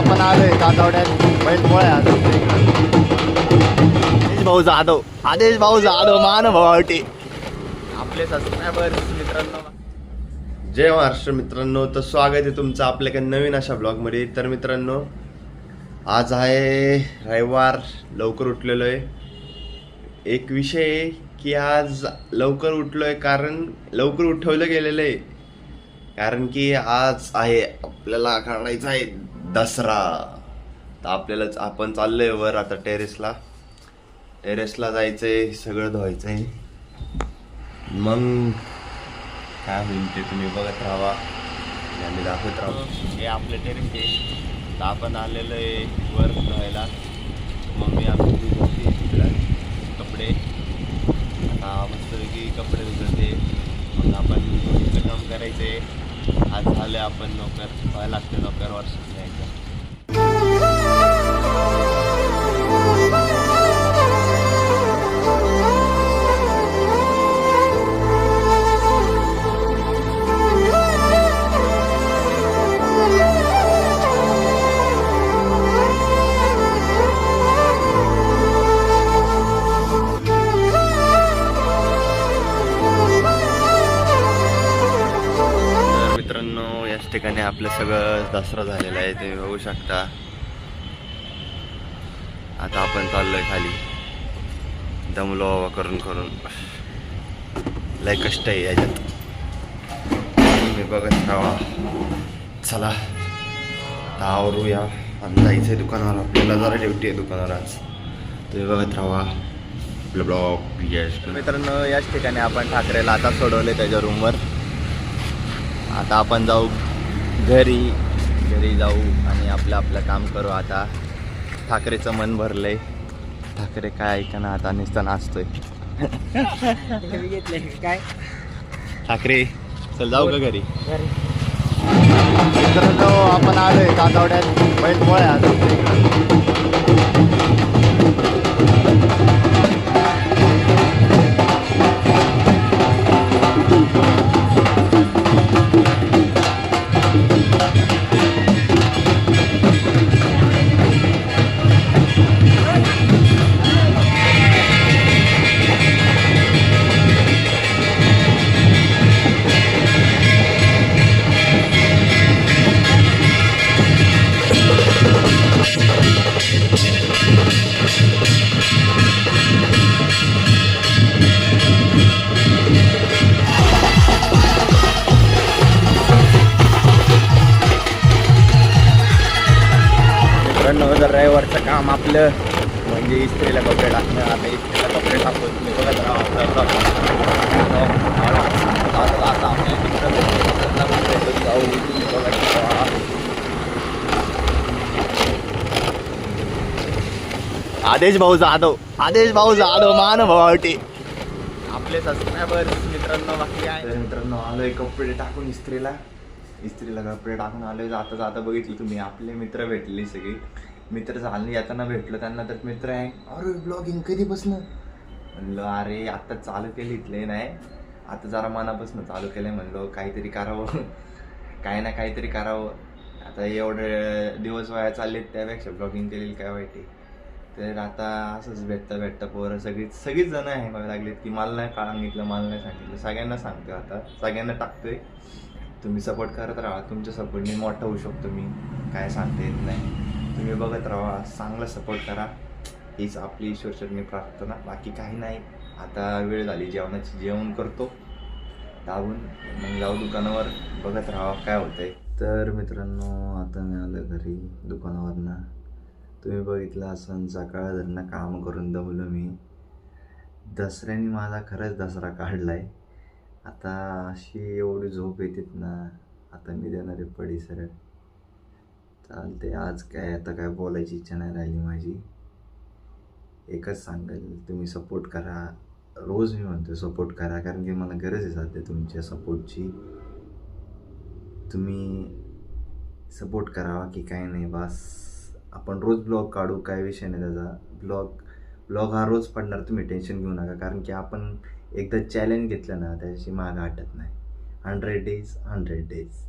आपण आलोय कातवड्यात बैलपोळ्या. आदेश भाऊ जाधव महानुभावटी आपले सबस्क्रायबर्स मित्रांनो. जय महाराष्ट्र मित्रांनो, तर स्वागत आहे तुमचं आपल्याकडे नवीन अशा ब्लॉगमध्ये. तर मित्रांनो, आज आहे रविवार, लवकर उठलेलो आहे. एक विषय आहे की आज लवकर उठलोय कारण लवकर उठवलं गेलेलं आहे, कारण की आज आहे आपल्याला काढायचा आहे दसरा. तर आपण चाललोय वर आता टेरेसला जायचंय, सगळं धुवायचंय. मग काय होईल ते तुम्ही बघत राहा, आम्ही दाखवत राहू. हे आपलं टेरेस आहे. तर आपण आलेलो आहे वर धुवायला. मम्मी आमची धुते कपडे. आता मस्तपैकी कपडे धुते. मग आपण धुणीचं काम करायचे. आज झालं आपण नोकर व्हायला लागते, नोकर वर्षात न्यायचं. याच ठिकाणी आपलं सगळं दसरा झालेला आहे, तुम्ही बघू शकता. आता आपण चाललोय खाली. दमलो करून लय कष्ट आहे याच्यात, तुम्ही बघत राहा. चला आता आवरूया आणि जायचंय दुकानावर. आपल्याला जरा ड्युटी आहे दुकानावर आज, तुम्ही बघत राहा आपलं ब्लॉग. यस मित्रांनो, याच ठिकाणी आपण ठाकरेला आता सोडवले त्याच्या रूमवर. आता आपण जाऊ घरी जाऊ आणि आपलं काम करू. आता ठाकरेचं मन भरलंय. ठाकरे काय ऐकना आता नुसतं नाचतोय. काय ठाकरे चल जाऊ का घरी. मित्रांनो, आपण आलोय कातवड्यात बैलपोळ्या. जर रविवारचं काम आपलं म्हणजे इस्त्रीला कपडे टाकणं. आता इस्त्रीला कपडे टाकतो, तुम्ही बघत राहा. आदेश भाऊ जाधव महानुभावटी आपले सबस्क्रायबर्स मित्रांनो. बाकी आहे मित्रांनो, आलोय कपडे टाकून इस्त्रीला कपडे टाकून आलोय. जाता बघितलं तुम्ही आपले मित्र भेटले. सगळे मित्र झाले, येताना भेटलो त्यांना. तर मित्र आहे, अरे ब्लॉगिंग कधी बसणं म्हणलं. अरे आता चालू केली इथले नाही, आता जरा मनापासून चालू केलंय. म्हणलो काहीतरी करावं, काही ना काहीतरी करावं. आता एवढे दिवस वाया चाललेत, त्यापेक्षा ब्लॉगिंग केलेली काय वाईट आहे. तर आता असंच भेटता पोरं सगळीच जण आहे बघायला लागलेत की मला नाही सांगितलं, मला नाही सांगितलं. सगळ्यांना सांगतोय, आता सगळ्यांना टाकतोय. तुम्ही सपोर्ट करत राहा, तुमच्या सपोर्टने मोठा होऊ शकतो मी. काय सांगता येत नाही, तुम्ही बघत राहा, चांगला सपोर्ट करा. हीच आपली ईश्वरचरणी प्रार्थना, बाकी काही नाही. आता वेळ झाली जेवणाची, जेवण करतो दाबून, मग जाऊ दुकानावर. बघत राहा काय होतंय. तर मित्रांनो, आता मी आलो घरी दुकानावरनं. तुम्ही बघितलं असं सकाळ धरणं काम करून दमलो मी. दसऱ्याने माझा खरंच दसरा काढलाय. आता अशी एवढी झोप येतेत ना, आता मी देणार आहे पडी सरळ. चालते, आज काय आता काय बोलायची इच्छा नाही राहिली माझी. एकच सांगेल, तुम्ही सपोर्ट करा. रोज मी म्हणतो सपोर्ट करा, कारण की मला गरज आहे सध्या तुमच्या सपोर्टची. तुम्ही सपोर्ट करावा की काय नाही, बस. आपण रोज ब्लॉग काढू, काय विषय नाही त्याचा. ब्लॉग हा रोज पडणार, तुम्ही टेन्शन घेऊ नका. कारण की आपण एकदा चॅलेंज घेतलं ना, त्याची मागं हटत नाही. 100 days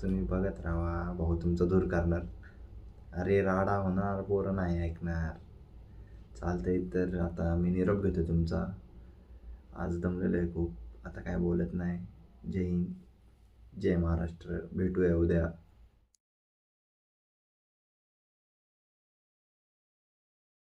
तुम्ही बघत राहा, भाऊ तुमचं दूर करणार. अरे राडा होणार, पोरं नाही ऐकणार. चालतंय तर आता मी निरोप घेतो तुमचा. आज दमलेलो आहे खूप, आता काय बोलत नाही. जय हिंद, जय महाराष्ट्र. भेटूया उद्या.